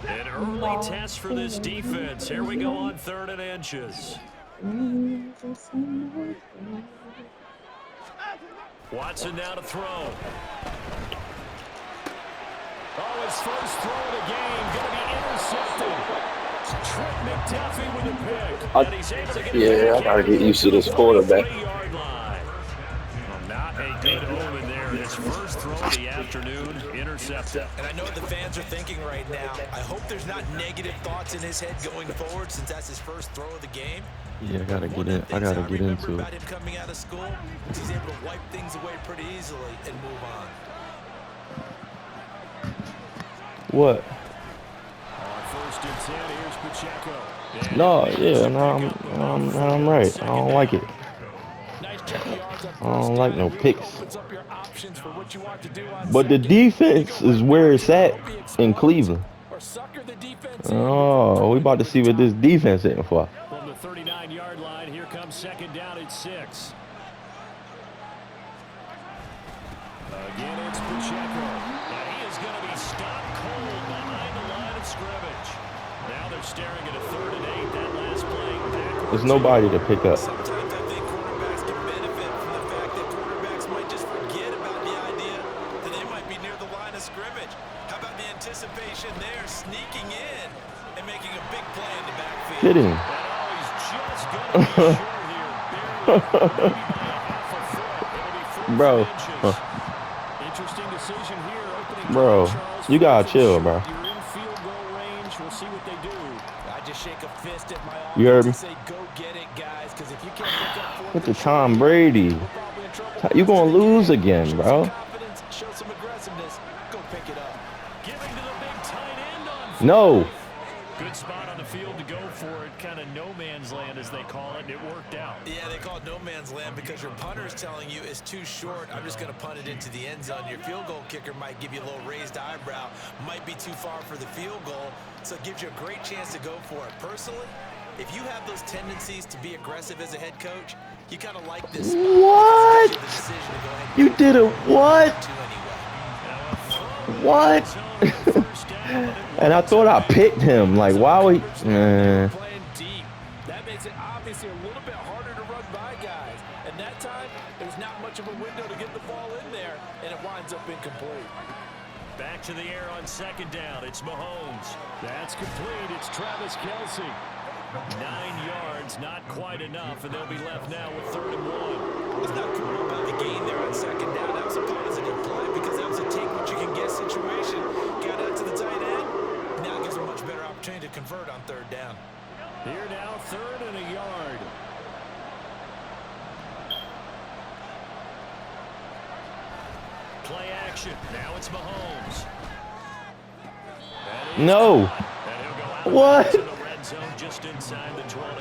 An early test for this defense. Here we go on 3rd and inches. Watson now to throw. Oh, his first throw of the game going to be intercepted. Trent McDuffie with a pick. And he's able to get it Yeah, I back gotta out get to used to the this quarterback. 23-yard line. Well, not a good omen there. His first throw of the afternoon, intercepted. And I know what the fans are thinking right now. I hope there's not negative thoughts in his head going forward since that's his first throw of the game. Yeah, I gotta get in. I gotta get into it. About him coming out of school, he's able to wipe things away pretty easily and move on. What? First and 10, here's Pacheco. No, yeah, no, I'm right. I don't like it. I don't like no picks. But the defense is where it's at in Cleveland. Oh, we about to see what this defense is for. From the 39-yard line, here comes 2nd down at 6. Again, it's Pacheco. And he is going to be stopped cold behind the line of scrimmage. Now they're staring at a 3rd and 8. That last play. There's nobody to pick up. Sometimes I think quarterbacks can benefit from the fact that quarterbacks might just forget about the idea that they might be near the line of scrimmage. How about the anticipation there, sneaking in and making a big play in the backfield? Get him. Bro. Interesting decision here. Bro, you gotta chill, bro. You're in field goal range. We'll see what they do. I just shake a fist at my You heard me? say, go get it, guys, because if you can't pick up What the Tom Brady? You gonna lose again, bro. show some aggressiveness, go pick it up. Giving to the big tight end on. No. Good spot on the field to go for it. Kind of no man's land, as they call it. It worked out. Yeah, they call it no man's land because your punter is telling you it's too short. I'm just going to punt it into the end zone. Your field goal kicker might give you a little raised eyebrow. Might be too far for the field goal, so it gives you a great chance to go for it. Personally, if you have those tendencies to be aggressive as a head coach, you kind of like this spot. What? You did a what? What? And I thought I picked him. Like, why would man? That makes it obviously a little bit harder to run by guys. And that time, there's not much of a window to get the ball in there, and it winds up incomplete. Back to the air on 2nd down. It's Mahomes. That's complete. It's Travis Kelce. 9 yards, not quite enough, and they'll be left now with 3rd and 1. It's not cool about the gain there on 2nd down. That was a positive play because that was a take what you can get situation. Got out to the tight end. Now it gives a much better opportunity to convert on 3rd down. Here now, 3rd and a yard. Play action. Now it's Mahomes. No. What?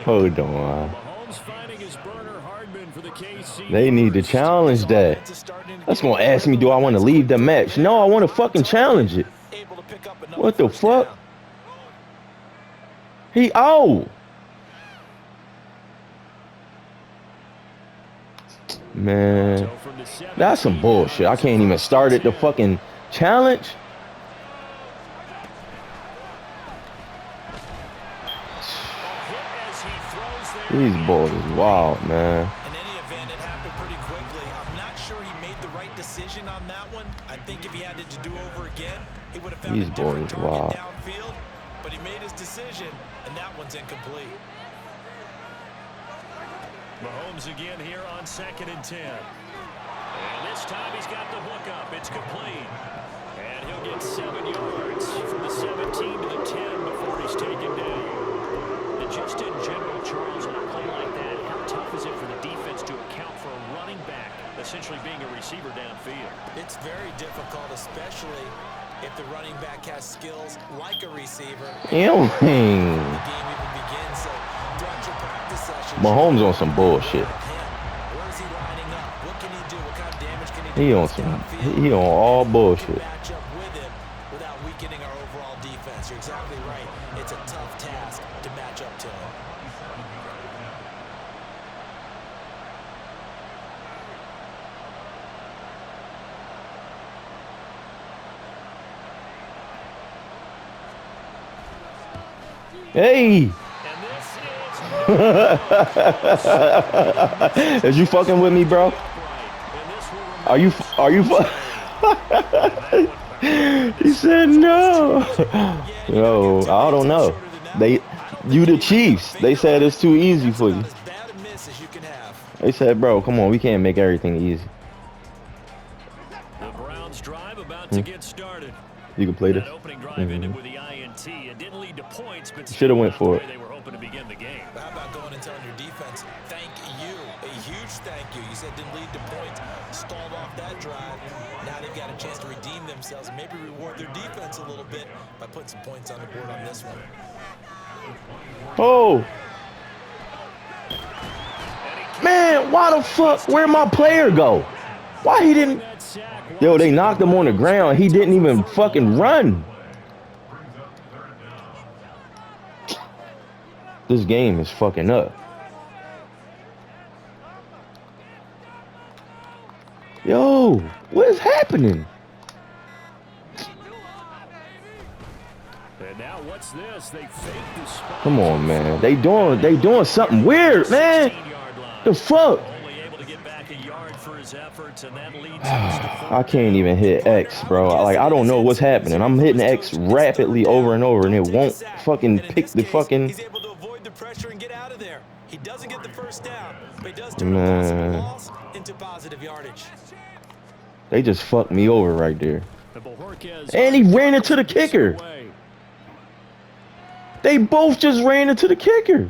Hold on. Mahomes finding his burner Hardman for the KC. They need to challenge that. That's gonna ask me, do I want to leave the match? No, I want to fucking challenge it. What the fuck? Man, that's some bullshit. I can't even start at the fucking challenge. These boys is wild, man. In any event, it happened pretty quickly. I'm not sure he made the right decision on that one. I think if he had it to do over again, he would have found These a different boys target wild. downfield. But he made his decision, and that one's incomplete. Mahomes again here on 2nd and 10. And this time he's got the hook up. It's complete. And he'll get 7 yards from the 17 to the 10 before he's taken down. And just in general, Charles, on a play like that, how tough is it for the defense to account for a running back essentially being a receiver downfield? It's very difficult, especially if the running back has skills like a receiver. Mahomes on some bullshit. He on some. He on all bullshit. Match up with him without weakening our overall defense. You're exactly right. It's a tough task to match up to him. Hey! And this is Is you fucking with me, bro? Are you? He said no. Yo, I don't know. You the Chiefs. They said it's too easy for you. They said, bro, come on, we can't make everything easy. The Browns drive about to get started. You can play this. That opening drive ended with the INT. It didn't lead to points, but should have went for it. They were hoping to begin the game. How about going and telling your defense, thank you, a huge thank you. You said didn't lead to points, stalled off that drive. Now they've got a chance to redeem themselves, maybe reward their defense a little bit by putting some points on the board on this one. Oh. Man, why the fuck? Where'd my player go? Why he didn't? Yo, they knocked him on the ground. He didn't even fucking run. This game is fucking up. Yo, what is happening? And now what's this? They fake the spot. Come on, man. They doing something weird, man. The fuck? Only able to get back a yard for his efforts, and that leads I can't even hit X, bro. Like, I don't know what's happening. I'm hitting X rapidly over and over, and it won't fucking pick the fucking. He's able to avoid the pressure and get out of there. He doesn't get the first down, but he does turn the loss into positive yardage. They just fucked me over right there. And he ran into the kicker. They both just ran into the kicker.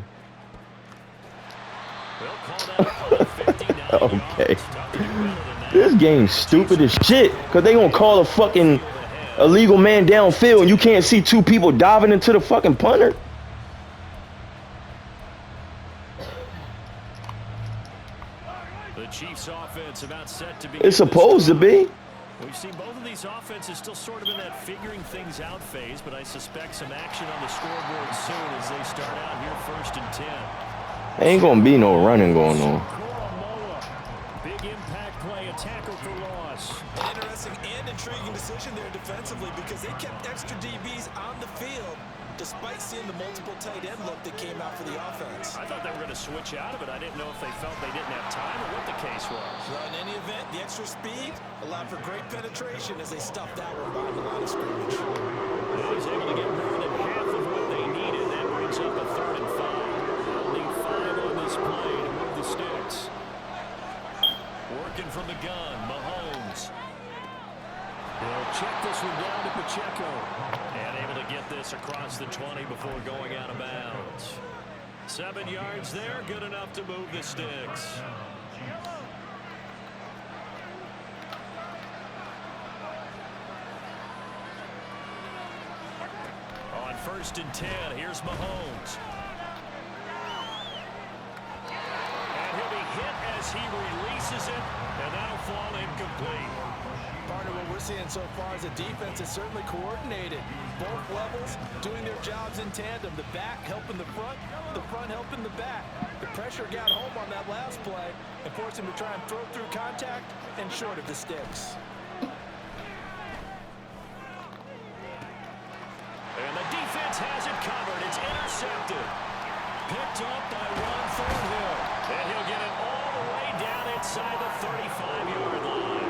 Okay. This game's stupid as shit. Because they gonna call a fucking illegal man downfield and you can't see two people diving into the fucking punter. The Chiefs offense about set to be. It's supposed to be. We've seen both of these offenses still sort of in that figuring things out phase, but I suspect some action on the scoreboard soon as they start out here 1st and 10. Ain't gonna be no running going on. Big impact play, a tackle for loss. An interesting and intriguing decision there defensively because they kept extra DBs on the field despite seeing the multiple tight end look that came out for the offense. I thought they were going to switch out of it. I didn't know if they felt they didn't have time or what the case was. Well, in any event, the extra speed allowed for great penetration as they stuffed that one behind the line of scrimmage. He was able to get more than half of what they needed. That brings up a 3rd and 5. They'll need 5 on this play to move the sticks. Working from the gun, Mahomes. They'll check this one down to Pacheco. And able to get this across the 20 before going out of bounds. 7 yards there, good enough to move the sticks. On 1st and 10, here's Mahomes. And he'll be hit as he releases it, and that'll fall incomplete. Partner, what we're seeing so far is the defense is certainly coordinated. Both levels doing their jobs in tandem. The back helping the front helping the back. The pressure got home on that last play and forced him to try and throw through contact and short of the sticks. And the defense has it covered. It's intercepted. Picked up by Ron Thornhill. And he'll get it all the way down inside the 35-yard line.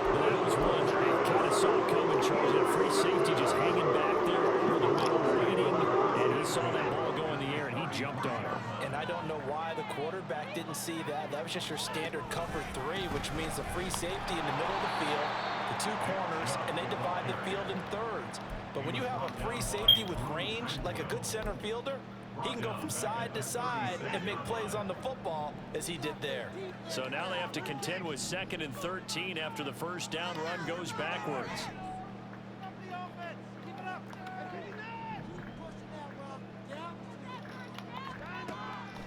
That was one that I kind of saw coming, Charles. A free safety just hanging back there over the middle waiting. And he saw that ball go in the air, and he jumped on it. And I don't know why the quarterback didn't see that. That was just your standard cover 3, which means the free safety in the middle of the field, the 2 corners, and they divide the field in thirds. But when you have a free safety with range, like a good center fielder, he can go from side to side and make plays on the football as he did there. So now they have to contend with 2nd and 13 after the first down run goes backwards.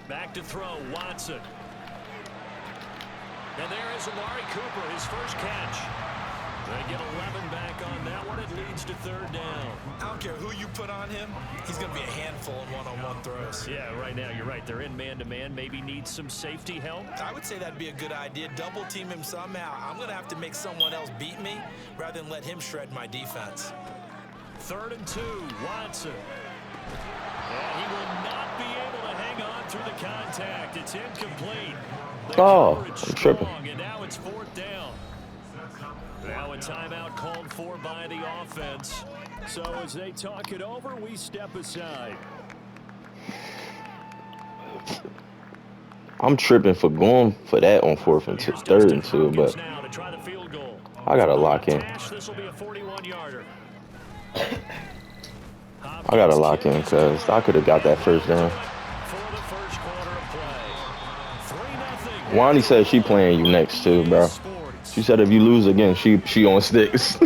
Back to throw, Watson. And there is Amari Cooper, his first catch. They get 11 back on that one. It leads to 3rd down. I don't care who you put on him. He's going to be a handful in one-on-one throws. Yeah, right now you're right. They're in man-to-man. Maybe needs some safety help. I would say that'd be a good idea. Double team him somehow. I'm going to have to make someone else beat me rather than let him shred my defense. 3rd and 2, Watson. And he will not be able to hang on through the contact. It's incomplete. Oh, I'm tripping. And now it's 4th down. Now a timeout called for by the offense. So as they talk it over, we step aside. I'm tripping for going for that on 4th and 3rd and 2, but I gotta lock in. I gotta lock in because I could have got that first down. Wani said she playing you next too, bro. She said if you lose again, she on sticks.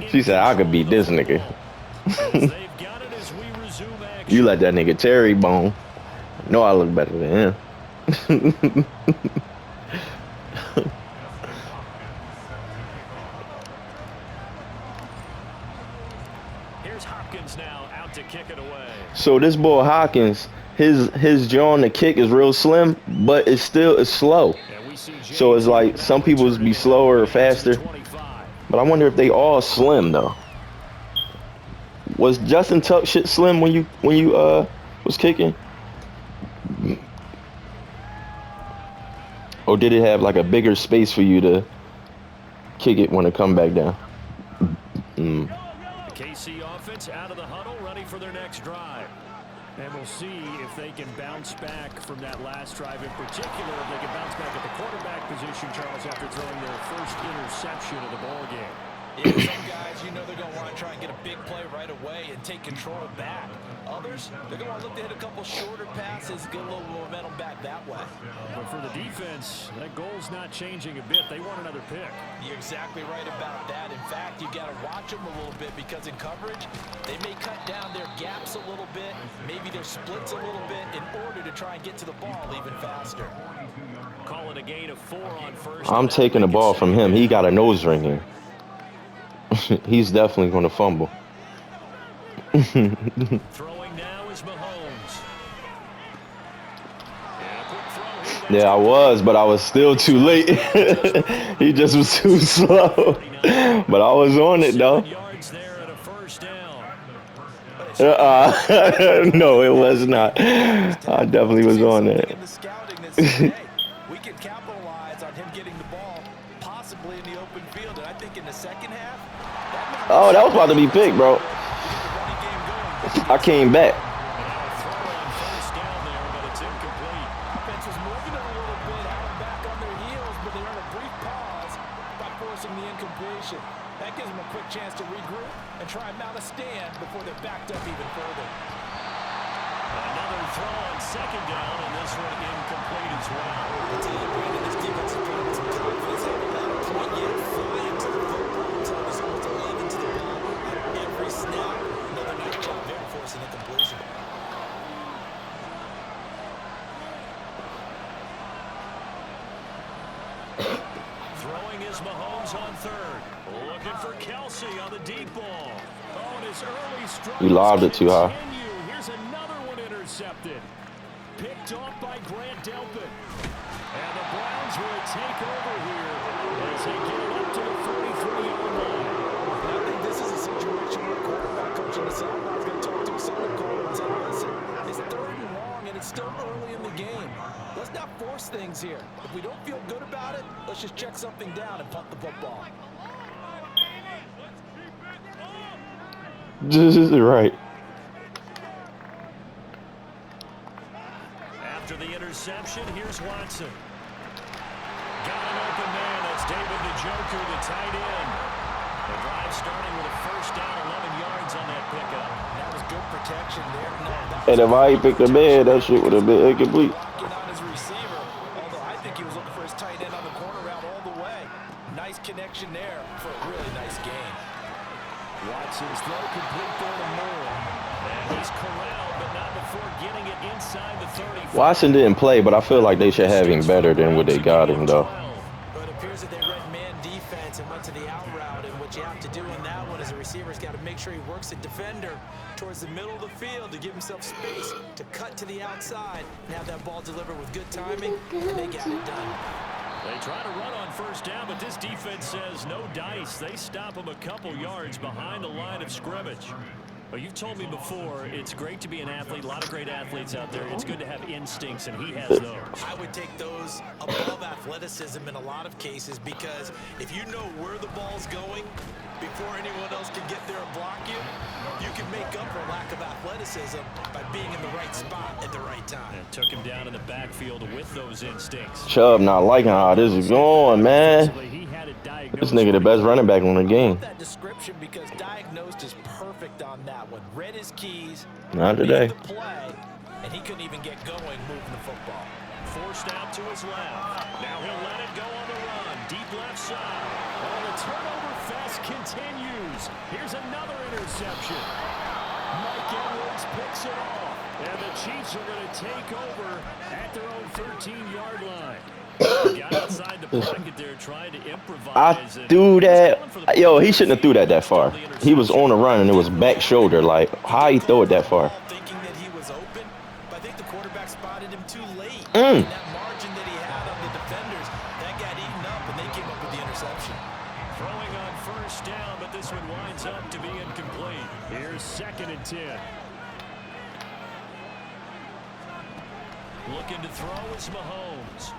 She said I could beat this nigga. You let that nigga Terry bone. No, I look better than him. Here's Hopkins now out to kick it away. So this boy Hopkins, his jaw on the kick is real slim, but it's slow. So it's like some people's be slower or faster. But I wonder if they all slim though. Was Justin Tuck shit slim when you was kicking? Or did it have like a bigger space for you to kick it when it come back down? The KC offense out of the huddle, ready for their next drive. And we'll see if they can bounce back from that last drive in particular. If they can bounce back at the quarterback position, Charles, after throwing their first interception of the ball game. Yeah, some guys, you know they're going to want to try and get a big play right away and take control back. Others, they're going to want to look to hit a couple shorter passes, get a little momentum back that way. But for the defense, that goal's not changing a bit. They want another pick. You're exactly right about that. In fact, you got to watch them a little bit because in coverage, they may cut down their gaps a little bit, maybe their splits a little bit in order to try and get to the ball even faster. Call it a gain of 4 on first. I'm taking the ball from him. He got a nose ring here. He's definitely going to fumble. Throwing now is Mahomes. Yeah, I was, but I was still too late. He just was too slow. But I was on it, though. No, it was not. I definitely was on it. We can capitalize on him getting the ball, possibly in the open field. And I think in the second half, oh, that was about to be picked, bro. I came back. Defense was moving a little bit, had them back on their heels, but they're in a brief pause by forcing the incompletion. That gives them a quick chance to regroup and try and mount a stand before they're backed up even further. Another throw on second down, and this one incomplete as well. I'll tell you, Brandon, this defense is playing with some confidence. They haven't had a point yet flying to the football. Time is almost 11 to the ball. Every snap, another nice job there forcing incompletion. Throwing is Mahomes on third. Looking for Kelsey on the deep ball. Oh, and his early strike. You lobbed it too high. Here's another one intercepted. Picked off by Grant Delpit. And the Browns will take over here as they get it up to the 43-yard line. I think this is a situation where the quarterback coach on the sideline is going to talk to his center coach and say, listen, it's 3rd and long and it's still early in the game. Let's not force things here. If we don't feel good about it, let's just check something down and punt the football. This is right. After the interception, here's Watson. Got an open man. That's David Njoku, the tight end. The drive starting with a first down, 11 yards on that pickup. That was good protection there. No, And if I picked a man, that shit would have been incomplete. on his receiver, although I think he was looking for his tight end on the corner route all the way. Nice connection there for a really nice game. Watson's throw complete there to Moore. And he's corralled, but not before getting it inside the 30. Watson didn't play, but I feel like they should have him better than what they got him, though. But it appears that they read man defense and went to the out route. And what you have to do in that one as a receiver's got to make sure he works the defender towards the middle of the field to give himself space to cut to the outside and have that ball delivered with good timing, and they got it done. They try to run on first down, but this defense says no dice. They stop them a couple yards behind the line of scrimmage. Well, you've told me before, it's great to be an athlete. A lot of great athletes out there. It's good to have instincts, and he has those. I would take those above athleticism in a lot of cases, because if you know where the ball's going before anyone else can get there and block you, you can make up for lack of athleticism by being in the right spot at the right time. And took him down in the backfield with those instincts. Chubb not liking how this is going, man. This nigga the best running back in the game. That description, because diagnosed is perfect on that one. Read his keys. Not today. The play, and he couldn't even get going moving the football. Forced out to his left. Now he'll let it go on the run. Deep left side. Oh, the turnover fest continues. Here's another interception. Mike Edwards picks it off. And the Chiefs are going to take over at their own 13-yard line. Got outside the pocket there, trying to improvise. I threw that. Yo, he shouldn't have threw that far. He was on the run, and it was back shoulder. Like, how he throw it that far? Thinking that he was open, but I think the quarterback spotted him too late. And that margin that he had on the defenders, that got eaten up, and they came up with the interception. Throwing on first down, but this one winds up to be incomplete. Here's 2nd and 10. Looking to throw is Mahomes.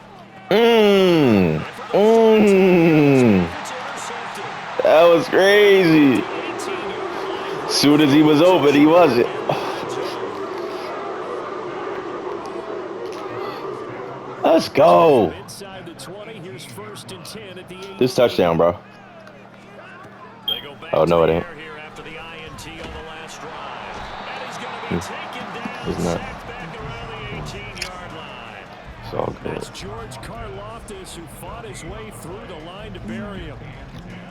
That was crazy. Soon as he was open, he wasn't. Let's go. This touchdown, bro. Oh, no, it ain't. It's not. It's all good. That's George Karlaftis, who fought his way through the line to bury him.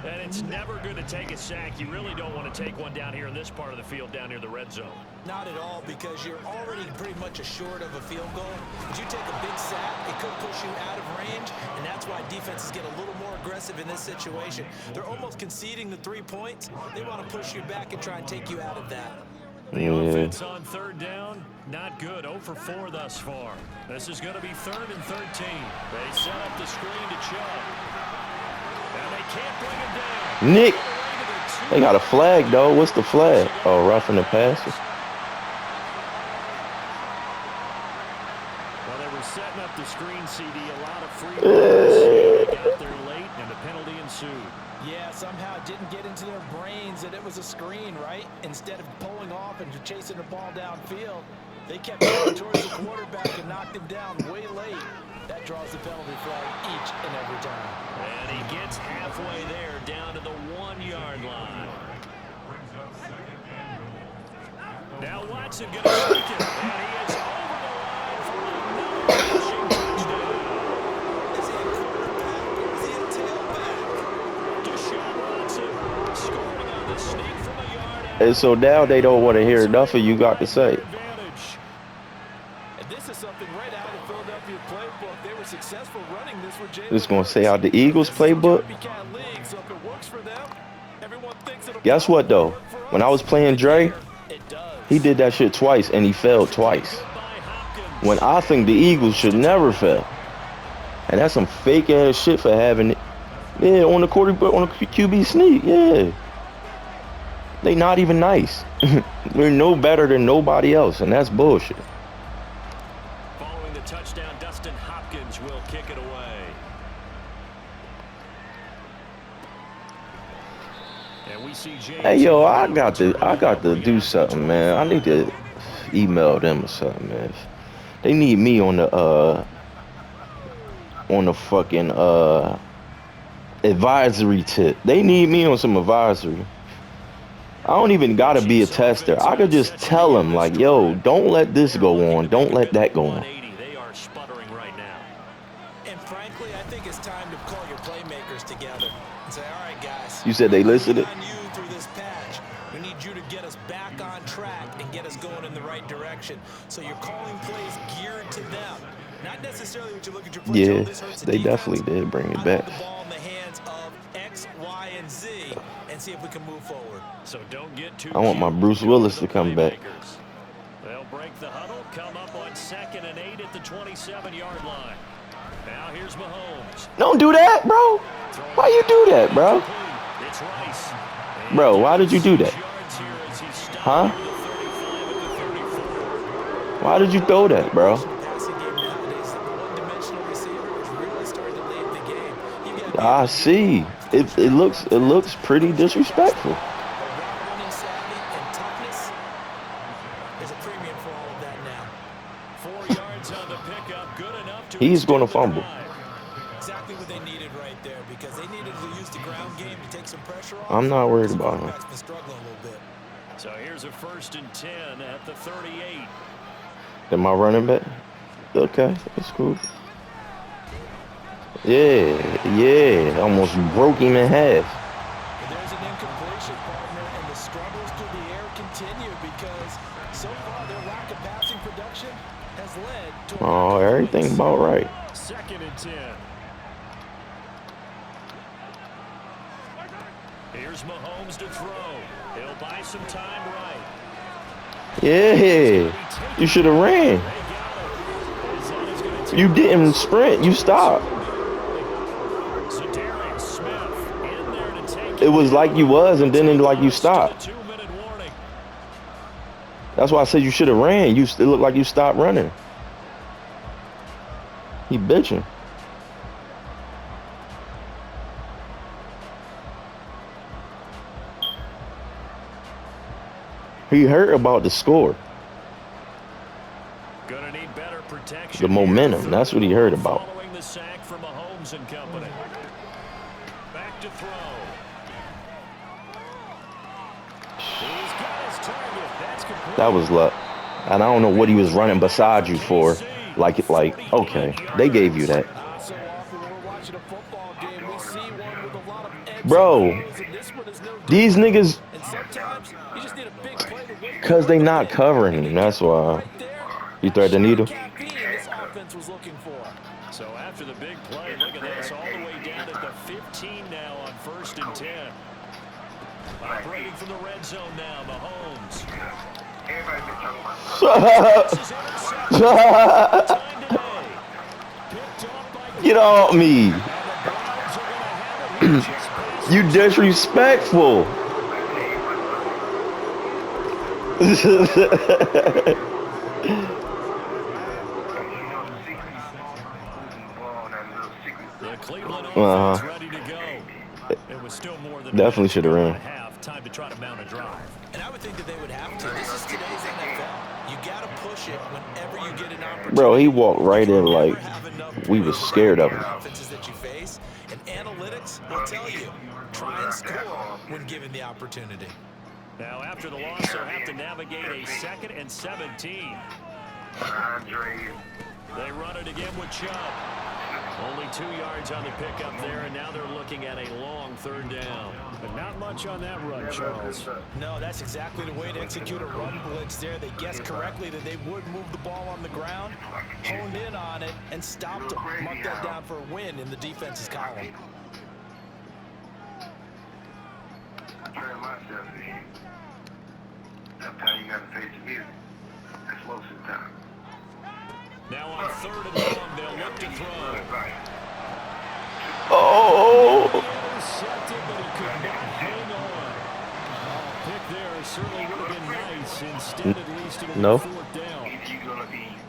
And it's never going to take a sack. You really don't want to take one down here in this part of the field, down near the red zone. Not at all, because you're already pretty much assured of a field goal. If you take a big sack, it could push you out of range, and that's why defenses get a little more aggressive in this situation. They're almost conceding the 3 points. They want to push you back and try and take you out of that. The offense on third down, not good. 0 for 4 thus far. This is going to be 3rd and 13. They set up the screen to Chubb. And they can't bring him down. Nick, they got a flag, though. What's the flag? Oh, roughing the passer. Well, they were setting up the screen, CD. A lot of free balls. Got there late, and the penalty ensued. Yeah, somehow it didn't get into their brains that it was a screen, right? Instead of pulling off and chasing the ball downfield, they kept going towards the quarterback and knocked him down way late. That draws the penalty flag each and every time. And he gets halfway there, down to the 1-yard line. Now Watson going to take it, and he is over the line for another rushing touchdown. Is he a quarterback or is he a tailback? Deshaun Watson scoring on the sneak from a yard out. And so now they don't want to hear enough of you got to say. And this is something right out of Philadelphia playbook. They were successful running this with Jalen. This going to say out the Eagles playbook. So if it works for them, everyone thinks it'll Guess what, though? When I was playing Dre, he did that shit twice, and he failed twice. When I think the Eagles should never fail. And that's some fake-ass shit for having it. Yeah, on the quarterback, on the QB sneak, yeah. They not even nice. They're no better than nobody else, and that's bullshit. Following the touchdown, Dustin Hopkins will kick it away. And we see James. Hey, yo, I got to do something, man. I need to email them or something, man. They need me on the fucking advisory tip. They need me on some advisory. I don't even gotta be a tester. I could just tell them, like, yo, don't let this go on. Don't let that go on. They are sputtering right now. And frankly, I think it's time to call your playmakers together and say, all right, guys. You said they listed it? On you through this patch. We need you to get us back on track and get us going in the right direction. So you're calling plays geared to them. Not necessarily what you look at your plays. Yeah, they definitely did bring it back. The ball in the hands of X, Y, and Z, and see if we can move forward. So don't get too. I want my Bruce Willis to come back. They'll break the huddle, come up on 2nd and 8 at the 27-yard line. Now here's Mahomes. Don't do that, bro. Why you do that, bro? It's Rice. Bro, why did you do that? Huh? Why did you throw that, bro? I see. It looks pretty disrespectful. He's going to fumble. Exactly what they needed right there, because they needed to use the ground game to take some pressure off. I'm not worried about him. Been struggling a little bit. So here's a 1st and 10 at the 38. Am I running back? Okay, that's cool. Yeah. Almost broke him in half. There's an incompletion, partner, and the struggles through the air continue because so far their lack of passing production has led to everything about right. 2nd and 10. Here's Mahomes to throw. He'll buy some time right. Yeah, you should have ran. You didn't sprint. You stopped. It was like you was, and then like you stopped. That's why I said you should have ran. It looked like you stopped running. He bitching. He heard about the score. Gonna need better protection. The momentum. That's what he heard about. Following the sack from Mahomes and company. Back to throw. He's got his target. That's complete. That was luck. And I don't know what he was running beside you for. Like, okay, they gave you that. Bro, these niggas, because they not covering him. That's why. You thread the needle? So after the big play, look at this, all the way down at the 15 now on 1st and 10. Operating from the red zone now, Mahomes. Get off me. You disrespectful. Ready to go. It was still more than definitely should have ran. Time to try to mount a drive. And I would think that they would have to. This is today's NFL. You got to push it whenever you get an opportunity. Bro, he walked right in like we was scared of him. Offenses that you face, and analytics will tell you, try and score when given the opportunity. Now after the loss, they'll have to navigate a 2nd and 17. They run it again with Chubb. Only 2 yards on the pickup there, and now they're looking at a long 3rd down. But not much on that run, Charles. No, that's exactly the way to execute a run blitz there. They guessed correctly that they would move the ball on the ground, honed in on it, and stopped them. Mark that down for a win in the defense's column. Sometimes you gotta face the music. That's most of the time. Now on 3rd and long, they'll look to throw. Oh! Intercepted, but he could not hang on. Pick there certainly would have been nice. Instead, at least it'll be 4th down.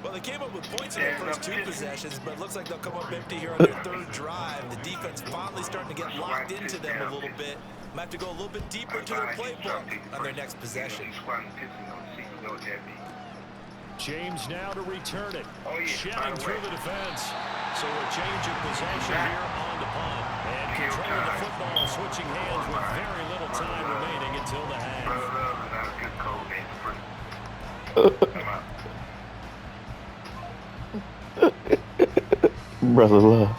Well, they came up with points in their first 2 possessions, but it looks like they'll come up empty here on their 3rd drive. The defense finally starting to get locked into them a little bit. Might have to go a little bit deeper into their playbook on their next possession. James now to return it. Shedding through the defense. So a change of possession here on the punt. And controlling the football, switching hands with very little time remaining until the half. Brother love.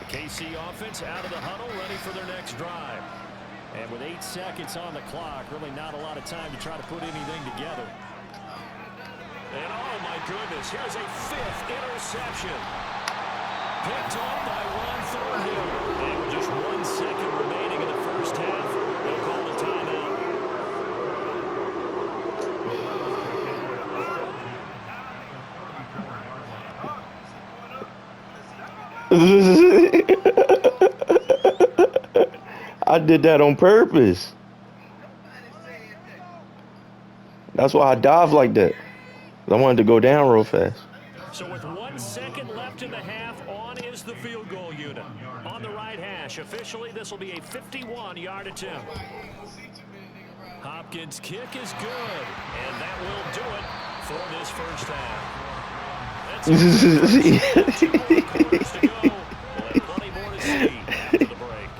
KC offense out of the huddle, ready for their next drive. And with 8 seconds on the clock, really not a lot of time to try to put anything together. And oh my goodness, here's a 5th interception. Picked off by Ron Thornhill. And with just 1 second remaining in the first half, they'll call the timeout. I did that on purpose. That's why I dive like that. I wanted to go down real fast. So with 1 second left in the half, on is the field goal unit. On the right hash, officially this will be a 51-yard attempt. Hopkins' kick is good, and that will do it for this first half. That's it. 2 more quarters to go. We'll have plenty more to see after the break.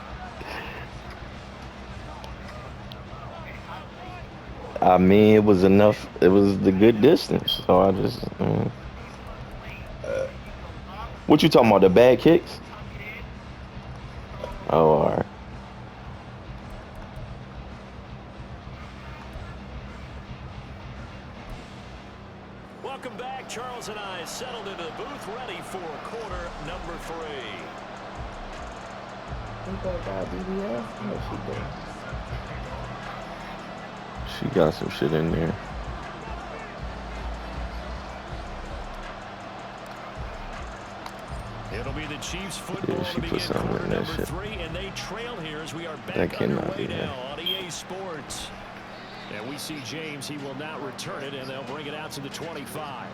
I mean, it was enough. It was the good distance. So I just. What you talking about? The bad kicks? Oh, all right. Welcome back. Charles and I settled into the booth, ready for quarter number 3. She got some shit in there. It'll be the Chiefs football Yeah, she to put begin something quarter in that number shit. 3, and they trail here as we are That back cannot underway be now on EA Sports. And we see James. He will not return it, and they'll bring it out to the 25.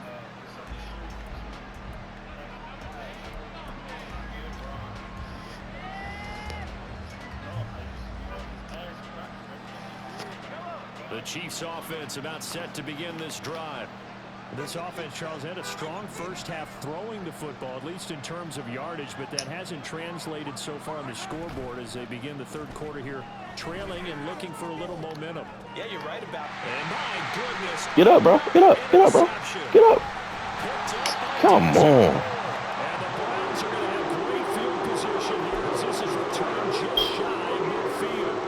The Chiefs offense about set to begin this drive. This offense, Charles, had a strong first half throwing the football, at least in terms of yardage, but that hasn't translated so far on the scoreboard as they begin the third quarter here, trailing and looking for a little momentum. Yeah, you're right about that. And my goodness. Get up, bro. Get up. Get up, bro. Get up. Come on. And the Browns are going to have great field position here as this is returned just shy of midfield.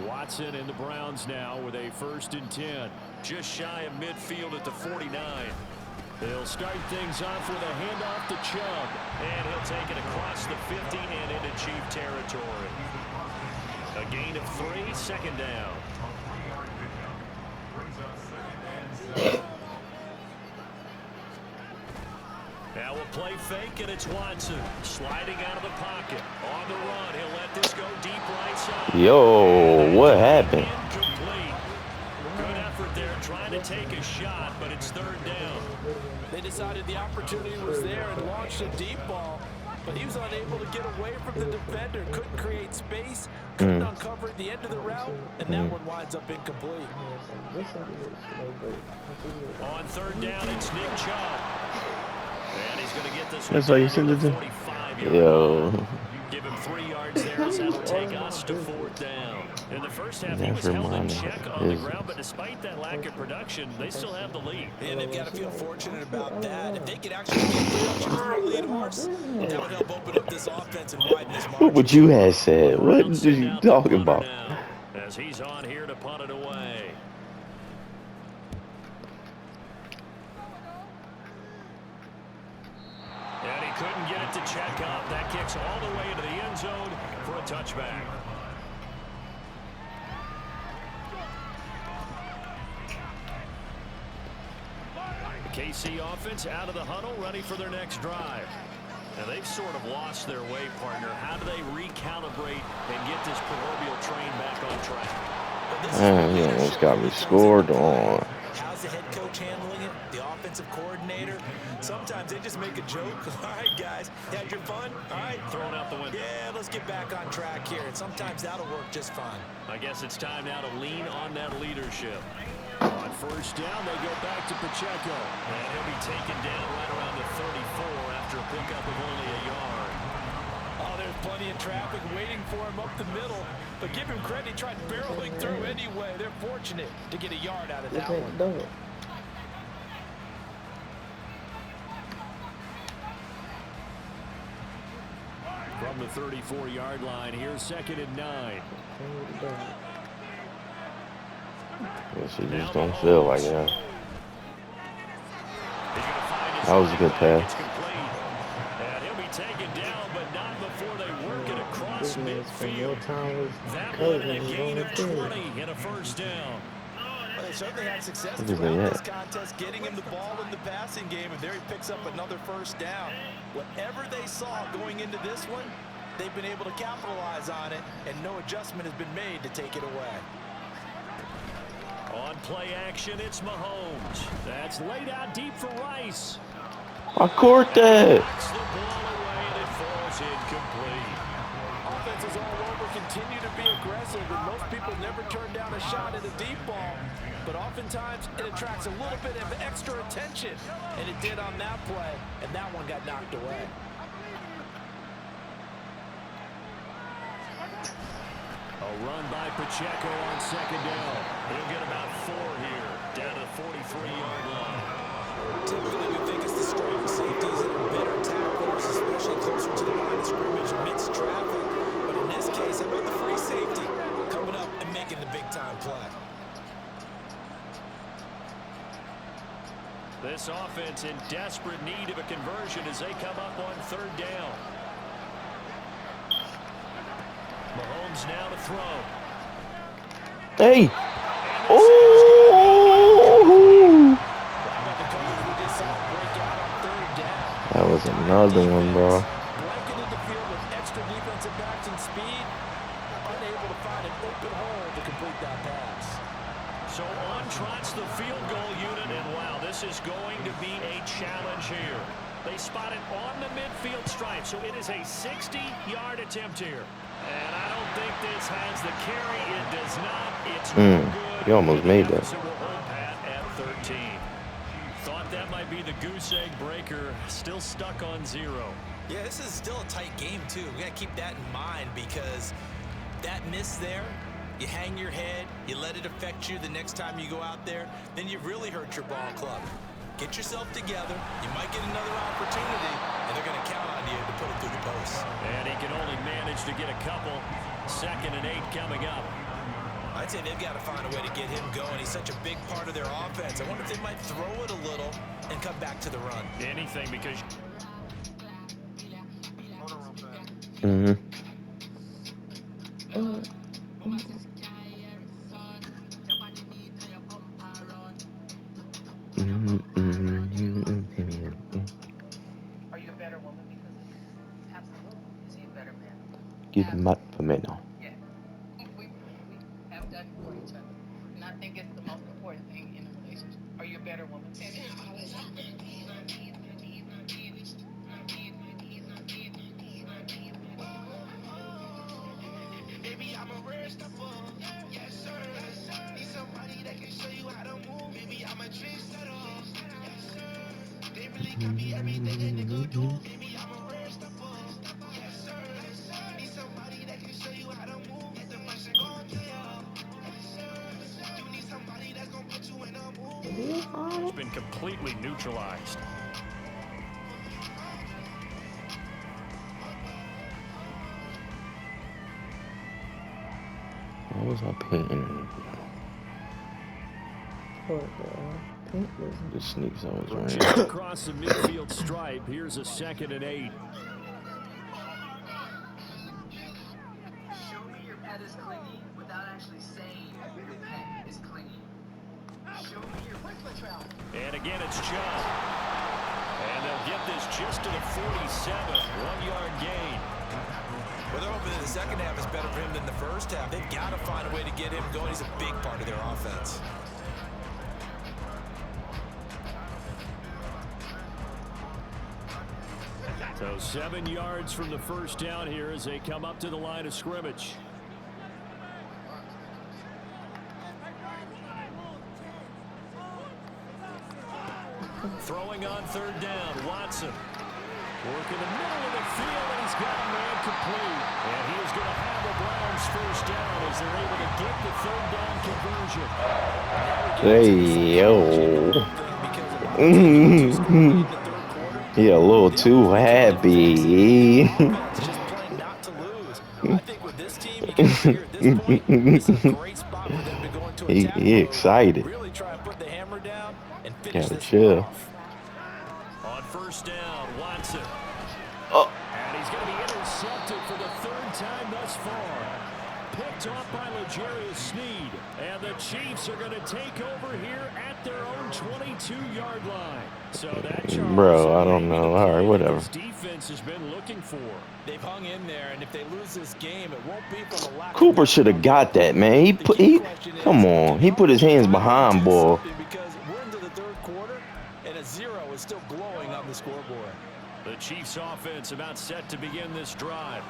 Watson and the Browns now with a 1st and 10. Just shy of midfield at the 49. They'll start things off with a handoff to Chubb. And he'll take it across the 50 and into Chief territory. A gain of 3, 2nd down. Now we'll play fake, and it's Watson sliding out of the pocket. On the run, he'll let this go deep right side. Yo, what happened? Incomplete. Good effort there, trying to take a shot, but it's 3rd down. They decided the opportunity was there and launched a deep ball, but he was unable to get away from the defender. Couldn't create space, couldn't uncover at the end of the route, and that one winds up incomplete. On 3rd down, it's Nick Chubb. And he's going to get this one. That's why you said it. Yo. Give him 3 yards there as that'll take us to 4th down. In the first half, he was held in check on the ground, but despite that lack of production, they still have the lead. And they've got to feel fortunate about that. If they could actually get production from a lead horse, that would help open up this offense and widen this margin. What would you have said? What are you talking about? As he's on here to punt it away. And he couldn't get it to check up. That kicks all the way into the end zone for a touchback. The KC offense out of the huddle, ready for their next drive. And they've sort of lost their way, partner. How do they recalibrate and get this proverbial train back on track? You almost got me scored on. How's the head coach handling it? The offensive coordinator? Sometimes they just make a joke. All right, guys, you had your fun? All right. Throwing out the window. Yeah, let's get back on track here. And sometimes that'll work just fine. I guess it's time now to lean on that leadership. On 1st down, they go back to Pacheco. And he'll be taken down right around the 34 after a pickup of only a yard. Oh, there's plenty of traffic waiting for him up the middle. But give him credit, he tried barreling through anyway. They're fortunate to get a yard out of that one. From the 34-yard line, here's 2nd and 9. Guess you just don't feel like that. That was a good pass. And he'll be taken down, but not before they work it across midfield. That one a gain of 20 and a 1st down. Well, they certainly had success What is throughout that? this contest, getting him the ball in the passing game, and there he picks up another first down. Whatever they saw going into this one, they've been able to capitalize on it, and no adjustment has been made to take it away. On play action, it's Mahomes. That's laid out deep for Rice. I caught that. Knocks the ball away, and it falls incomplete. Offenses all over continue to be aggressive, and most people never turn down a shot at a deep ball. But oftentimes, it attracts a little bit of extra attention, and it did on that play, and that one got knocked away. A run by Pacheco on second down. He'll get about 4 here, down to the 43-yard line. Typically, we think it's the strong safeties that are better tacklers, especially closer to the line of scrimmage amidst traffic. But in this case, how about the free safety coming up and making the big-time play? This offense in desperate need of a conversion as they come up on third down. Mahomes now to throw. Hey. Oh. That was another one, bro. Blanketed the field with extra defensive backs and speed, unable to find an open hole to complete that pass. So on trots the field goal unit, and wow, this is going to be a challenge here. They spot it on the midfield stripe, so it is a 60-yard attempt here. And I don't think this has the carry. It does not. It's no good. You almost made that. So we'll hold Pat at 13. Thought that might be the goose egg breaker. Still stuck on 0. Yeah, this is still a tight game, too. We got to keep that in mind because that miss there, you hang your head, you let it affect you the next time you go out there, then you really hurt your ball club. Get yourself together. You might get another opportunity, and they're going to count on you to put it through the post. And he can only manage to get a couple. 2nd and 8 coming up. I'd say they've got to find a way to get him going. He's such a big part of their offense. I wonder if they might throw it a little and come back to the run. Anything because... Are you a better woman because of this? Absolutely. Is he a better man? Give mat for me now. Yeah. We have done for each other. And I think it's the most important thing in a relationship. Are you a better woman? Baby, I'm a rare stepper. Yes, sir. Need somebody that can show you how to move. Baby, I'm a trendsetter. Yes, sir. They really got me everything that they go do. Baby, I'm a rare stepper. Yes, sir. Need somebody that can show you how to move. Let the pressure go to you. Yes, sir. You need somebody that's gonna put you in a mood. It's been completely neutralized. What was I painting? The sneaks I was Just wearing. across the midfield stripe, here's a 2nd and 8. Show me your pet is clingy without actually saying your pet is clingy. Show me your foot trail. And again, it's John. And they'll get this just to the 47. 1-yard gain. Well, they're hoping that the second half is better for him than the first half. They've got to find a way to get him going. He's a big part of their offense. So 7 yards from the first down here as they come up to the line of scrimmage. Throwing on third down, Watson. Working the middle of the field, and he's got a man complete. And he is going to have the Browns first down as they're able to get the third down conversion. Hey, yo. He a little too happy. Just playing not to lose. I think with this team, you can figure at this point, this is a great spot for them to go into attack He excited. really try and put the hammer down and finish Gotta this chill. off. On first down, Watson. Oh. And he's going to be intercepted for the 3rd time thus far. Picked off by L'Jarius Sneed. And the Chiefs are going to take over here at their own 22-yard line. So that Bro, I don't know. All right, whatever. this defense has been looking for. They've hung in there, and if they lose this game, it won't be from a lack Cooper should have got that, man. Come on. He put his hands behind ball. Because we're into the third quarter, and a 0 is still glowing on the scoreboard. The Chiefs offense about set to begin this drive.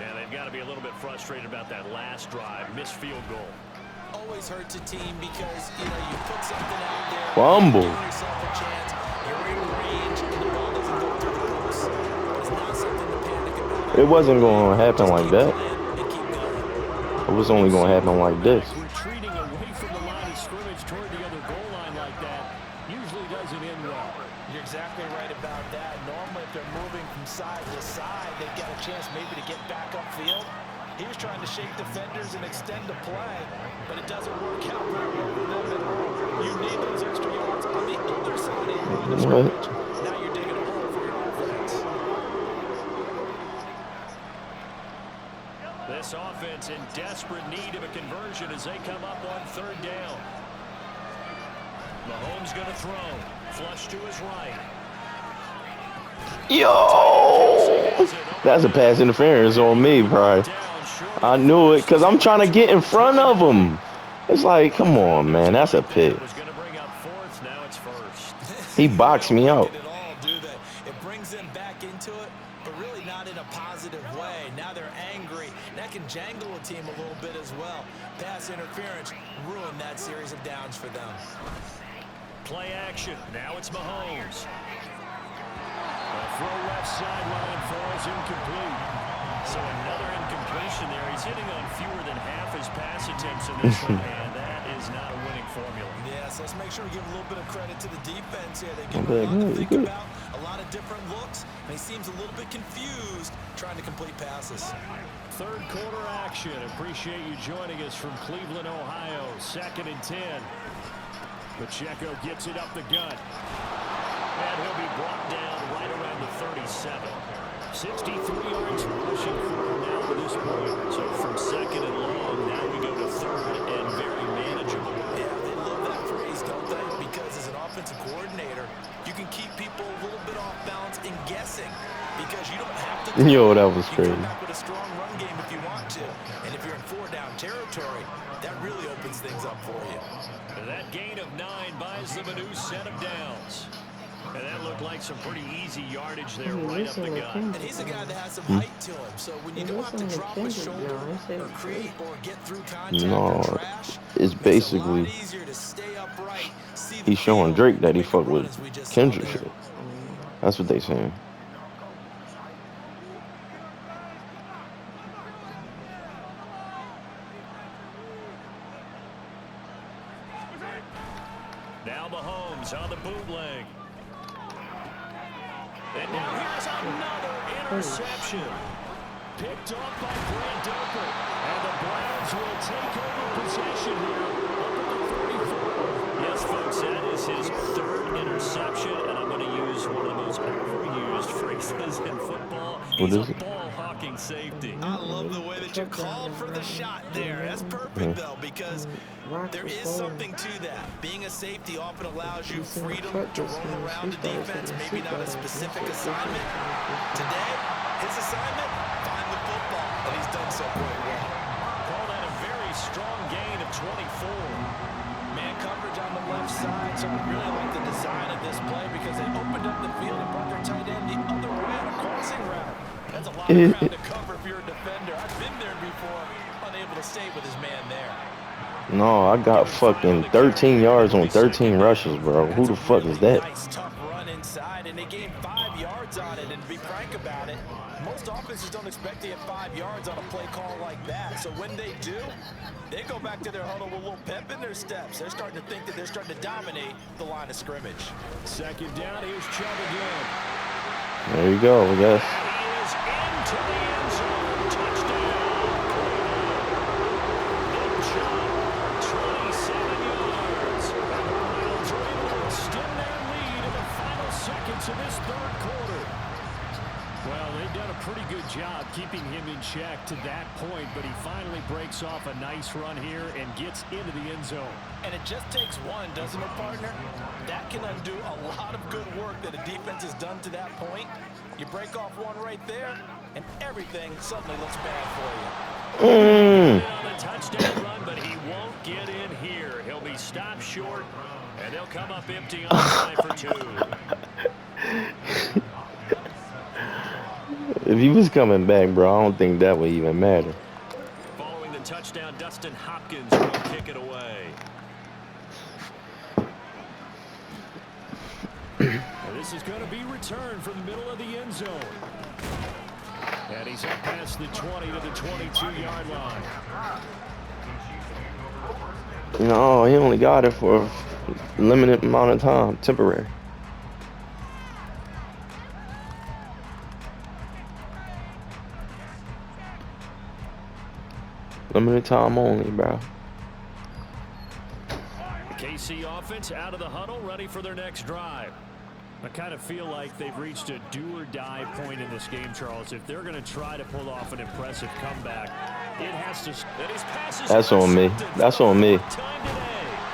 And they've got to be a little bit frustrated about that last drive, missed field goal. Always hurts a team because, you put something out there. Fumble. You give yourself a chance. You're in range, and the ball doesn't go through the post. It's not something to panic about. It wasn't going to happen like that. And keep going. It was only going to happen like this. Retreating away from the line of scrimmage toward the other goal line like that usually doesn't end well. You're exactly right about that. Normally, if they're moving from side to side, they get a chance maybe to get back upfield. He was trying to shake defenders and extend the play, but it doesn't work out very well for them at all. You need those extra yards on the other side of the line of scrimmage. Now you're digging a hole for your offense. This offense in desperate need of a conversion as they come up on third down. Mahomes going to throw. Flush to his right. Yo! That's a pass interference on me, bro. I knew it because I'm trying to get in front of him. It's like, come on, man. That's a pick. He boxed me out. It brings them back into it, but really not in a positive way. Now they're angry. That can jangle a team a little bit as well. Pass interference ruined that series of downs for them. Play action. Now it's Mahomes. A throw left sideline falls incomplete. So another incompletion there. He's hitting on fewer than half his pass attempts in this one, and that is not a winning formula. Yes, let's make sure we give a little bit of credit to the defense here. They give him a lot to think about, a lot of different looks, and he seems a little bit confused trying to complete passes. Third quarter action. Appreciate you joining us from Cleveland, Ohio. 2nd and 10. Pacheco gets it up the gut. And he'll be brought down right around the 37. 63 yards rushing for him now to this point. So from 2nd and long, now we go to 3rd and very manageable. Yeah, they love that phrase, don't they? Because as an offensive coordinator, you can keep people a little bit off balance and guessing. Because you don't have to. Yo, that was crazy. You come back with a strong run game if you want to. And if you're in 4-down territory, that really opens things up for you. That gain of 9 buys them a new set of downs. And that looked like some pretty easy yardage there right up the gut. And he's a guy that has some height to him. So when you don't have to drop a shoulder or create or get through contact or trash, it's basically it's a lot easier to stay upright. he's showing Drake that he fucked with Kendrick shit. That's what they saying. Now Mahomes on the bootleg. And now here's another interception. Picked off by Brandover. And the Browns will take over possession here up at the 34. Yes, folks, that is his 3rd interception. And I'm going to use one of the most overused phrases in football. He's a ball-hawking safety. I love the way that you called for the shot there. That's perfect, though, because there is something to that. Being a safety often allows you freedom to roam around the defense, maybe not a specific assignment. Today, his assignment, find the football, and he's done so quite well. Call that a very strong gain of 24. Man coverage on the left side, so we really like the design of this play because they opened up the field and brought their tight end the other way on a crossing route. That's a lot of ground to cover if you're a defender. I've been there before, unable to stay with his man there. No, I got fucking 13 yards on 13 rushes, bro. Who the fuck is that? Nice tough run inside, and they gained 5 yards on it. And to be frank about it, most offenses don't expect to get 5 yards on a play call like that. So when they do, they go back to their huddle with a little pep in their steps. They're starting to think that they're starting to dominate the line of scrimmage. 2nd down, here's Chubb again. There you go, I guess. He is into the end zone. Touchdown. Big Chubb, 27 yards. And the Browns are able to extend their lead in the final seconds of this 3rd quarter. Well, they've done a pretty good job keeping him in check to that point, but he finally breaks off a nice run here and gets into the end zone. And it just takes one, doesn't it, partner? That can undo a lot of good work that a defense has done to that point. You break off one right there, and everything suddenly looks bad for you. On the touchdown run, but he won't get in here. He'll be stopped short, and they'll come up empty on the for 2. If he was coming back, bro, I don't think that would even matter. Following the touchdown, Dustin Hopkins will kick it away. This is going to be returned from the middle of the end zone. And he's up past the 20 to the 22-yard line. No, he only got it for a limited amount of time, temporary. Limited time only, bro. KC offense out of the huddle, ready for their next drive. I kind of feel like they've reached a do-or-die point in this game, Charles. If they're going to try to pull off an impressive comeback, it has to. That's on me. That's on me.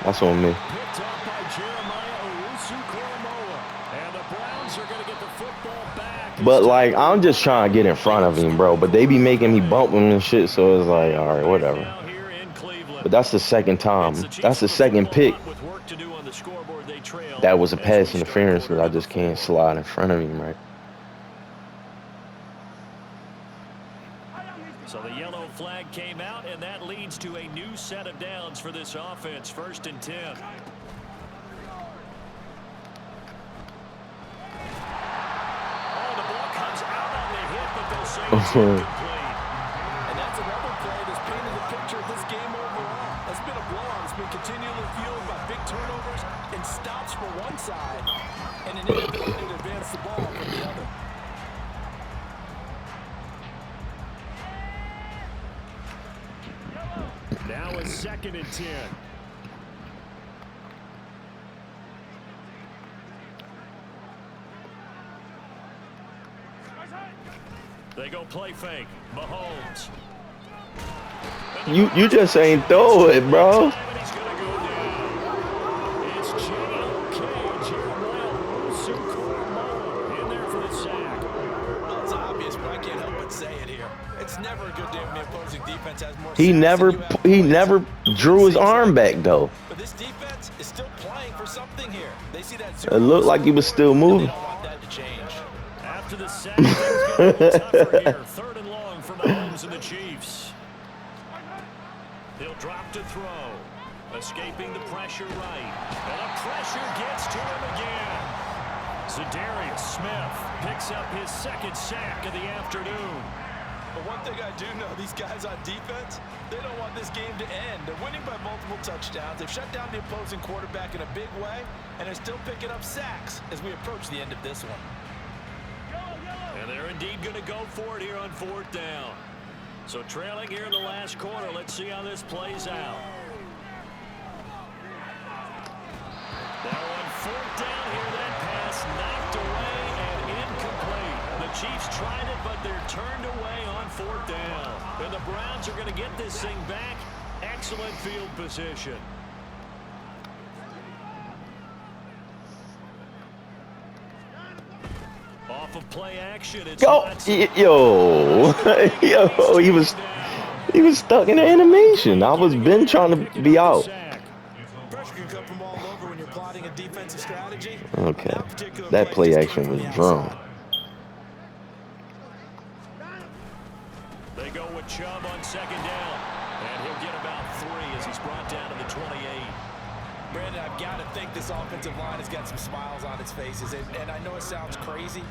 That's on me. Picked up by Jeremiah Owusu-Koramoah. And the Browns are going to get the football back. But, like, I'm just trying to get in front of him, bro. But they be making me bump him and shit, so it's like, all right, whatever. But that's the second time. That's the second pick. That was a pass interference because I just can't slide in front of him, right? So the yellow flag came out, and that leads to a new set of downs for this offense. 1st and 10. And that's another play that's painted the picture of this game overall. It's been a blowout. It's been continually fueled by big turnovers and stops for one side and an inability to advance the ball from the other. Now a 2nd and 10. They go play fake. Mahomes. You just ain't throw it, bro. It's Jeremiah Owusu-Koramoah in there for the sack. Well, it's obvious, but I can't help but say it here. It's never a good day when the opposing defense has more. He never drew his arm back though. But this defense is still playing for something here. They see that. It looked like he was still moving. They don't want that to change. After the sack, things get a little tougher here. 3rd and long for Mahomes and the Chiefs. He'll drop to throw. Escaping the pressure right. And the pressure gets to him again. Zadarius Smith picks up his 2nd sack of the afternoon. But one thing I do know, these guys on defense, they don't want this game to end. They're winning by multiple touchdowns. They've shut down the opposing quarterback in a big way, and they're still picking up sacks as we approach the end of this one. And they're indeed going to go for it here on 4th down. So trailing here in the last quarter. Let's see how this plays out. Now on 4th down here, that pass knocked away and incomplete. The Chiefs tried it, but they're turned away on 4th down. And the Browns are going to get this thing back. Excellent field position. Off of play action, it's Yo, he was stuck in the animation. I was been trying to be out. Pressure can come from all over when you're plotting a defensive strategy. Okay, that play action was drawn. They go with Chubb on 2nd down, and he'll get about 3 as he's brought down to the 28. Brandon, I've got to think this offensive line has got some smiles on its faces, and I know it sounds crazy,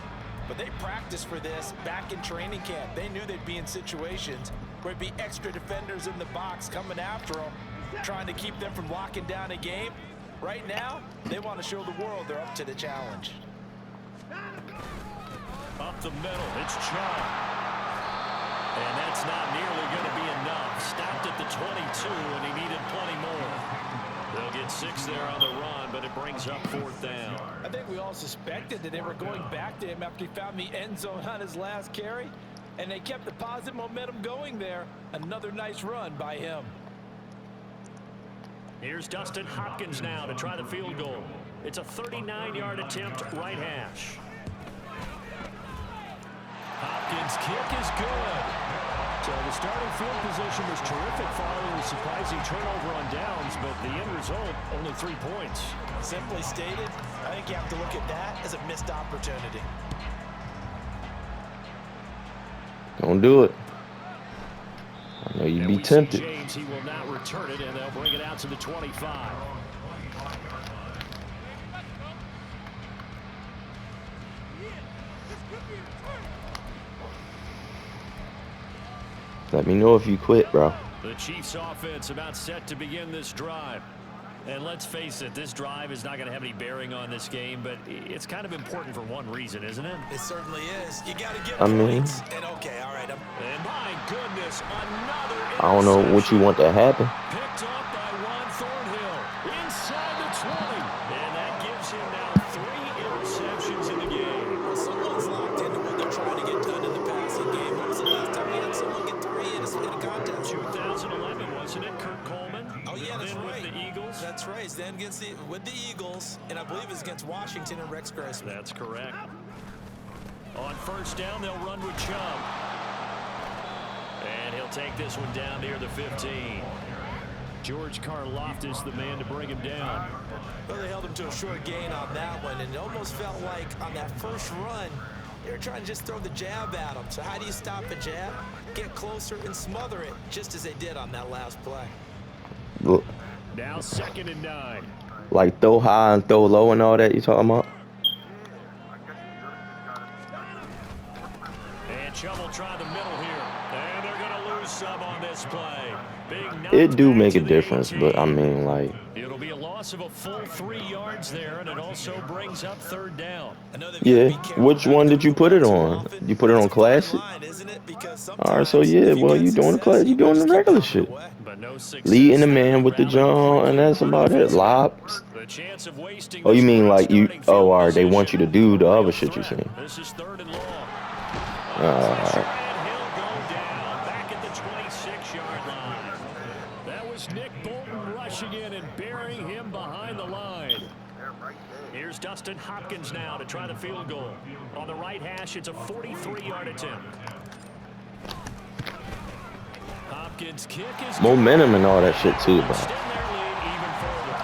but they practiced for this back in training camp. They knew they'd be in situations where it'd be extra defenders in the box coming after them, trying to keep them from locking down a game. Right now, they want to show the world they're up to the challenge. Up the middle, it's Chubb. And that's not nearly going to be enough. Stopped at the 22, and he needed plenty more. They'll get 6 there on the run, but it brings up 4th down. I think we all suspected that they were going back to him after he found the end zone on his last carry, and they kept the positive momentum going there. Another nice run by him. Here's Dustin Hopkins now to try the field goal. It's a 39-yard attempt, right hash. Hopkins' kick is good. So the starting field position was terrific following the surprising turnover on downs, but the end result, only 3 points. Simply stated, I think you have to look at that as a missed opportunity. Don't do it. I know you'd be tempted. James, he will not return it, and they'll bring it out to the 25. Let me know if you quit, bro. The Chiefs offense about set to begin this drive. And let's face it, this drive is not going to have any bearing on this game, but it's kind of important for one reason, isn't it? It certainly is. You got to get points. And okay, all right. And my goodness, another I don't know what you want to happen. Picked up by Ron Thornhill inside the 20. And that gives him now 3 interceptions in the game. Well, someone's locked into what they're trying to get done in the passing game. When was the last time we had someone get 3 in a contest? 2011, wasn't it? Kurt Coleman. Oh, yeah, that's right. With the Eagles. That's right. It's then with the Eagles, and I believe it's against Washington and Rex Grossman. That's correct. On 1st down, they'll run with Chubb. And he'll take this one down near the 15. George Karlaftis, the man to bring him down. Well, they held him to a short gain on that one, and it almost felt like on that first run, they were trying to just throw the jab at him. So how do you stop a jab? Get closer and smother it, just as they did on that last play. Look. Now 2nd and 9. Like throw high and throw low and all that you talking about? And Chubb will try the middle here. And they're going to lose some on this play. It do make a difference, but I mean, like. It'll be a loss of a full 3 yards there, and it also brings up 3rd down. Yeah. Which one did you put it on? You put it on classic? All right, so yeah, well, you doing the class, you doing the regular shit. Leading the man with the jawn, and that's about it. Lobs. Oh, you mean like you? Oh, all right. They want you to do the other shit you saying. This is 3rd and long. All right. Nick Bolton rushing in and burying him behind the line. Here's Dustin Hopkins now to try the field goal. On the right hash, it's a 43-yard attempt. Hopkins' kick is momentum and all that shit too, bro. Extend their lead even further.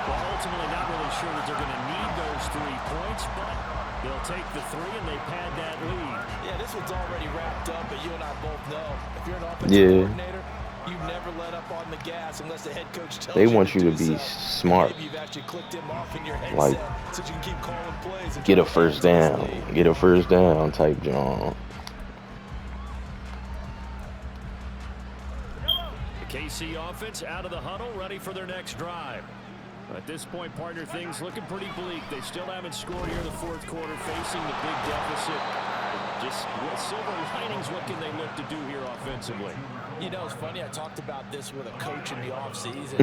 Well, ultimately not really sure that they're going to need those 3 points, but they'll take the 3 and they pad that lead. Yeah, this one's already wrapped up, but you and I both know if you're an offensive coordinator, you never let up on the gas unless the head coach tells they you want to you to do be so. smart. Maybe you've actually clicked him off in your headset Like, so you can keep calling plays and get a first down, get a first down type jawn. The KC offense out of the huddle, ready for their next drive. At this point, partner, things looking pretty bleak. They still haven't scored here in the 4th quarter, facing the big deficit. Just with silver linings, what can they look to do here offensively? You know, it's funny. I talked about this with a coach in the offseason.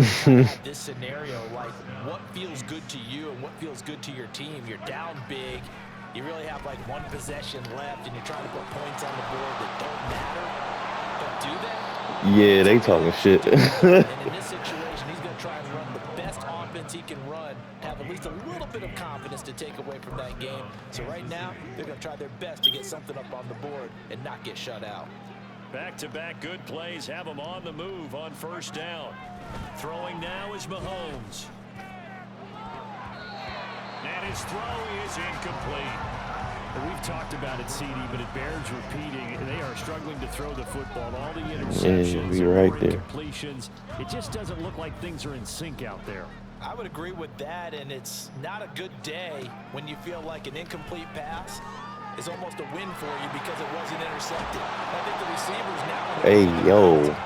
This scenario, like, what feels good to you and what feels good to your team? You're down big. You really have, like, 1 possession left, and you're trying to put points on the board that don't matter. But do that? Yeah, they talking shit. And in this situation, he's going to try and run the best offense he can run, have at least a little bit of confidence to take away from that game. So right now, they're going to try their best to get something up on the board and not get shut out. Back-to-back good plays have them on the move on 1st down. Throwing now is Mahomes. And his throw is incomplete. We've talked about it, CD, but it bears repeating. They are struggling to throw the football. All the interceptions, yeah, right there. Completions. It just doesn't look like things are in sync out there. I would agree with that, and it's not a good day when you feel like an incomplete pass is almost a win for you because it wasn't intercepted. I think the receivers now... Hey, yo.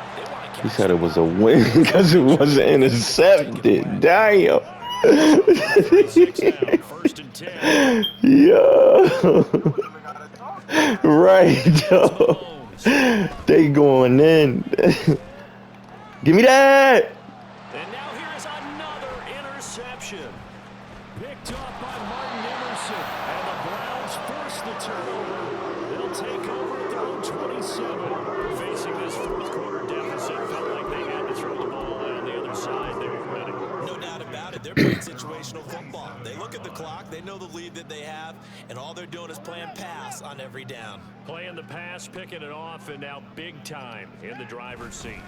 He said it was a win because it wasn't intercepted. Damn. 6 now, 1st and 10. Yeah. Right, yo. They going in. Give me that. And now here is another turnover. They'll take over at their own 27. Facing this fourth quarter deficit, felt like they had to throw the ball away on the other side. They were ready. No doubt about it. They're playing situational football. They look at the clock. They know the lead that they have, and all they're doing is playing pass on every down. Playing the pass, picking it off, and now big time in the driver's seat.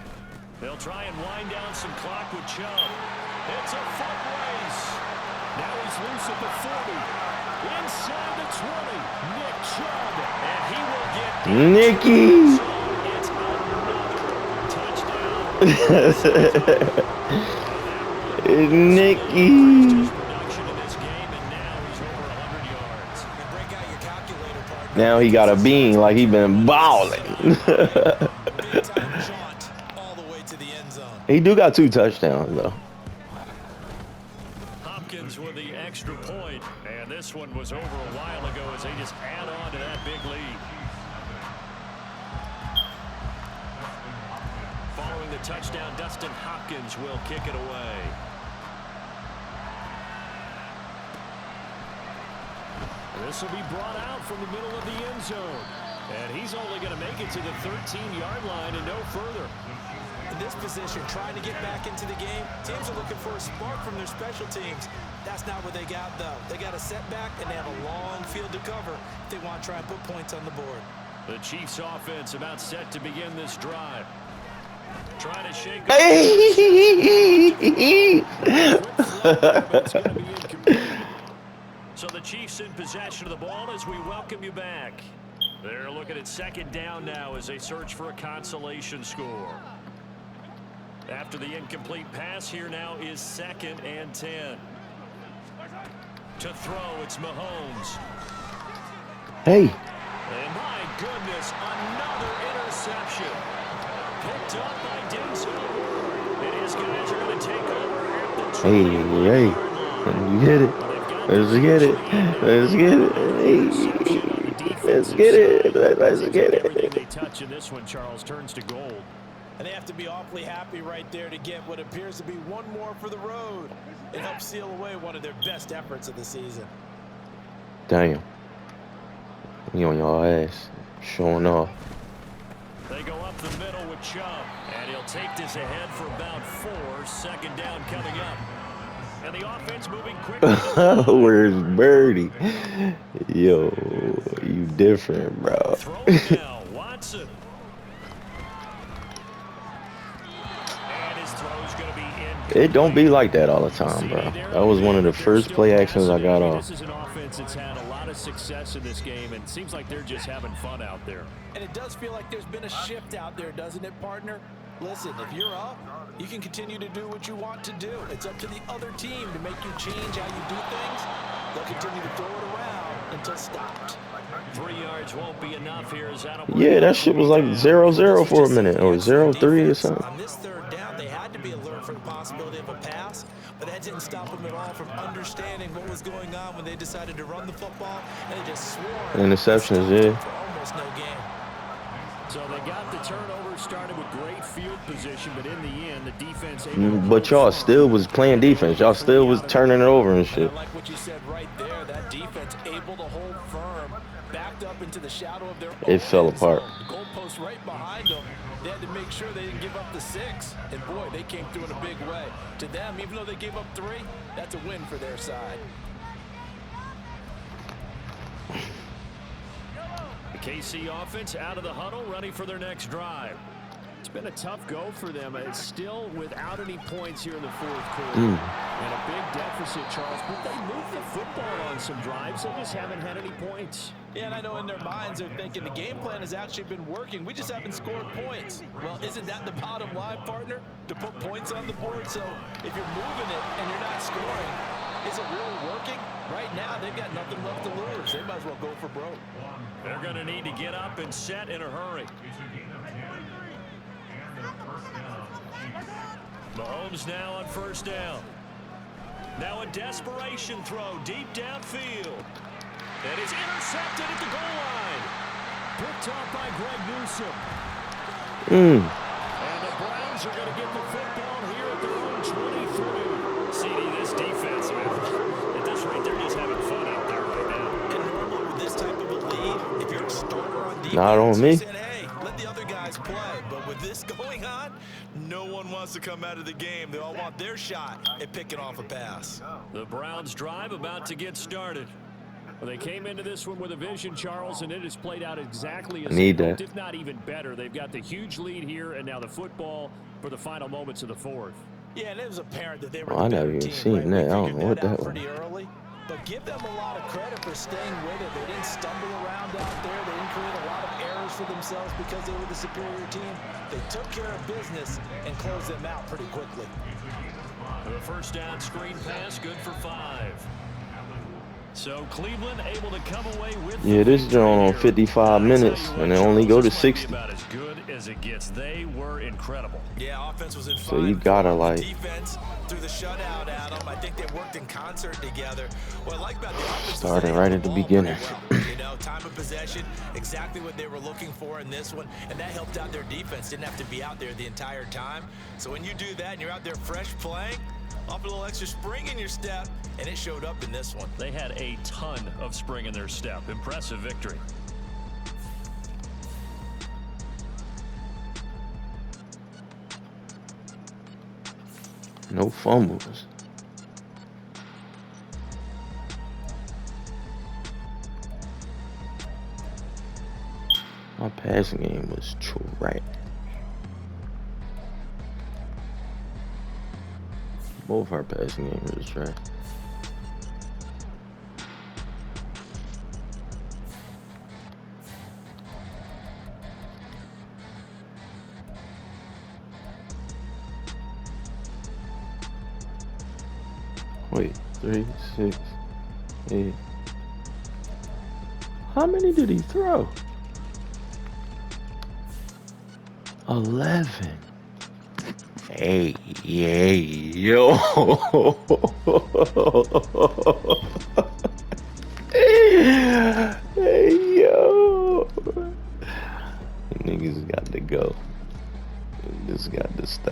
They'll try and wind down some clock with Chubb. It's a foot race. Now he's loose at the 40. Inside the 20. Nick Chubb. And he will get Nicky. It's another touchdown. Nicky. Now he got a bean like he been balling. He do got 2 touchdowns though. Hopkins with the extra point, and this one was over a while ago as they just add on to that big lead. Following the touchdown, Dustin Hopkins will kick it away. This will be brought out from the middle of the end zone. And he's only going to make it to the 13-yard line and no further. In this position, trying to get back into the game, teams are looking for a spark from their special teams. That's not what they got, though. They got a setback, and they have a long field to cover if they want to try and put points on the board. The Chiefs' offense about set to begin this drive. Trying to shake up. So the Chiefs in possession of the ball as we welcome you back. They're looking at second down now as they search for a consolation score. After the incomplete pass, here now is 2nd and 10. To throw, it's Mahomes. Hey. And my goodness, another interception. Picked up by Denzel. And his guys are going to take over at the 20. Hey. You get it. Let's get it. Let's get it. Hey. Let's get it. Let's get it. Everything they touch in this one, Charles, turns to gold. And they have to be awfully happy right there to get what appears to be one more for the road. It helps seal away one of their best efforts of the season. Damn. You on your ass. Showing off. They go up the middle with Chubb. And he'll take this ahead for about 4. 2nd down coming up. And the offense moving quickly. Where's Birdie? Yo, you different, bro. Throw it now, Watson. And his throw's going to be in. It don't be like that all the time, bro. That was one of the first play actions I got off. This is an offense that's had a lot of success in this game, and it seems like they're just having fun out there. And it does feel like there's been a shift out there, doesn't it, partner? Listen, if you're up, you can continue to do what you want to do. It's up to the other team to make you change how you do things. They'll continue to throw it around until stopped. 3 yards won't be enough here. Yeah, that shit was like 0-0 for a minute, or 0-3 or something. On this 3rd down, they had to be alert for the possibility of a pass, but that didn't stop them at all from understanding what was going on when they decided to run the football, and they just swore. Interceptions, yeah. For almost no gain. So they got the turnover started with great field position, but in the end, the defense. But y'all still was playing defense. Y'all still was turning it over and shit. I like what you said right there. That defense able to hold firm, backed up into the shadow of their. It fell apart. Goalpost right behind them. They had to make sure they didn't give up the 6, and boy, they came through in a big way. To them, even though they gave up 3, that's a win for their side. The KC offense out of the huddle, ready for their next drive. It's been a tough go for them. It's still without any points here in the 4th quarter. And a big deficit, Charles. But they moved the football on some drives. They just haven't had any points. Yeah, and I know in their minds they're thinking the game plan has actually been working. We just haven't scored points. Well, isn't that the bottom line, partner? To put points on the board? So if you're moving it and you're not scoring, is it really working? Right now, they've got nothing left to lose. They might as well go for broke. They're going to need to get up and set in a hurry. Mahomes now on 1st down. Now a desperation throw deep downfield. And it's intercepted at the goal line. Picked off by Greg Newsome. And the Browns are going to get the football here at their own 23. CD, this defense, man, at this rate, they're just having fun out there right now. And normally with this type of a lead, Not on me. Saying, hey, let the other guys play. But with this going on, no one wants to come out of the game. They all want their shot at picking off a pass. The Browns drive about to get started. Well, they came into this one with a vision, Charles, and it has played out exactly as they hoped, if not even better. They've got the huge lead here, and now the football for the final moments of the fourth. Yeah, and it was apparent that they were I never even seen that. I don't know what that was. Pretty early, but give them a lot of credit for staying with it. They didn't stumble around out there. They didn't create a lot of errors for themselves because they were the superior team. They took care of business and closed them out pretty quickly. The first down screen pass, good for 5. So Cleveland able to come away with this drawn on 55 minutes, and they only go to 60. About as good as it gets. They were incredible. Yeah, offense was in So you gotta like defense through the shutout, Adam. I think they worked in concert together. What I like about the offense started right at the beginning. You know, time of possession, exactly what they were looking for in this one, and that helped out their defense. Didn't have to be out there the entire time. So when you do that and you're out there fresh playing, off a little extra spring in your step, and it showed up in this one. They had a ton of spring in their step. Impressive victory. No fumbles. My passing game was trash. Both our passing games was trash. Wait, 3, 6, 8. How many did he throw? 11. Hey, yo. Hey, yo. Niggas got to go. This got to stop.